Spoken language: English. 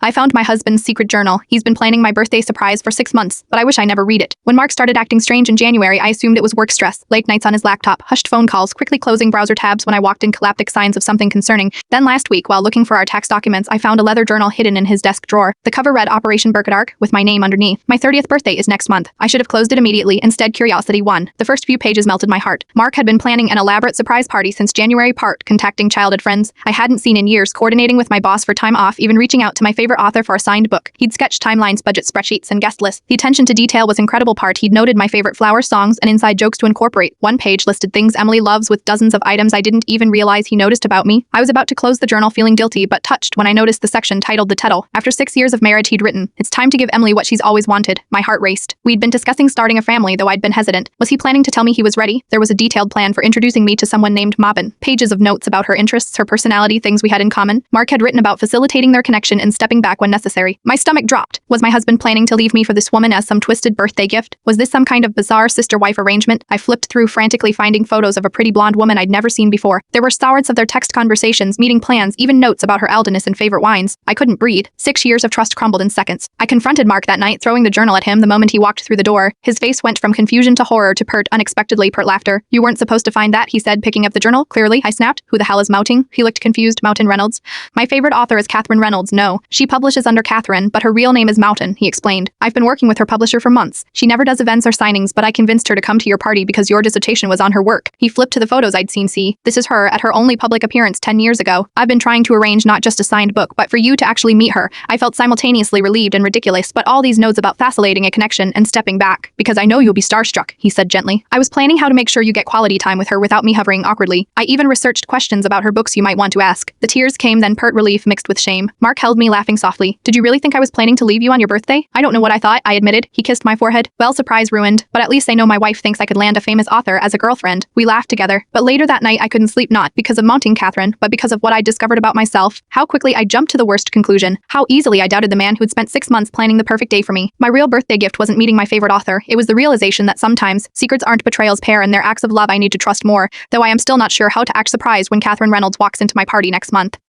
I found my husband's secret journal. He's been planning my birthday surprise for 6 months, but I wish I never read it. When Mark started acting strange in January, I assumed it was work stress. Late nights on his laptop, hushed phone calls, quickly closing browser tabs when I walked in, collaptic signs of something concerning. Then last week, while looking for our tax documents, I found a leather journal hidden in his desk drawer. The cover read Operation Burkadark, with my name underneath. My 30th birthday is next month. I should have closed it immediately. Instead, curiosity won. The first few pages melted my heart. Mark had been planning an elaborate surprise party since January, contacting childhood friends I hadn't seen in years, coordinating with my boss for time off, even reaching out to my favorite author for a signed book. He'd sketched timelines, budget spreadsheets, and guest lists. The attention to detail was incredible part. He'd noted my favorite flower songs and inside jokes to incorporate. One page listed things Emily loves with dozens of items I didn't even realize he noticed about me. I was about to close the journal feeling guilty but touched when I noticed the section titled The Tettle. After 6 years of marriage, he'd written, "It's time to give Emily what she's always wanted." My heart raced. We'd been discussing starting a family, though I'd been hesitant. Was he planning to tell me he was ready? There was a detailed plan for introducing me to someone named Mabin. Pages of notes about her interests, her personality, things we had in common. Mark had written about facilitating their connection and stepping back when necessary. My stomach dropped. Was my husband planning to leave me for this woman as some twisted birthday gift? Was this some kind of bizarre sister-wife arrangement? I flipped through, frantically finding photos of a pretty blonde woman I'd never seen before. There were stalwarts of their text conversations, meeting plans, even notes about her aldness and favorite wines. I couldn't breathe. 6 years of trust crumbled in seconds. I confronted Mark that night, throwing the journal at him the moment he walked through the door. His face went from confusion to horror to unexpectedly pert laughter. "You weren't supposed to find that," he said, picking up the journal. "Clearly," I snapped. "Who the hell is Mouting?" He looked confused. "Mountain Reynolds. My favorite author is Catherine Reynolds." "No, she publishes under Catherine, but her real name is Mountain," he explained. "I've been working with her publisher for months. She never does events or signings, but I convinced her to come to your party because your dissertation was on her work." He flipped to the photos I'd seen. "See, this is her at her only public appearance 10 years ago. I've been trying to arrange not just a signed book, but for you to actually meet her." I felt simultaneously relieved and ridiculous, but all these notes about facilitating a connection and stepping back. "Because I know you'll be starstruck," he said gently. "I was planning how to make sure you get quality time with her without me hovering awkwardly. I even researched questions about her books you might want to ask." The tears came, then pert relief mixed with shame. Mark held me, laughing softly. "Did you really think I was planning to leave you on your birthday?" "I don't know what I thought," I admitted. He kissed my forehead. "Well, surprise ruined. But at least I know my wife thinks I could land a famous author as a girlfriend." We laughed together. But later that night I couldn't sleep, not because of Mounting Catherine, but because of what I discovered about myself. How quickly I jumped to the worst conclusion. How easily I doubted the man who'd spent 6 months planning the perfect day for me. My real birthday gift wasn't meeting my favorite author. It was the realization that sometimes secrets aren't betrayals, pair, and their acts of love I need to trust more, though I am still not sure how to act surprised when Catherine Reynolds walks into my party next month.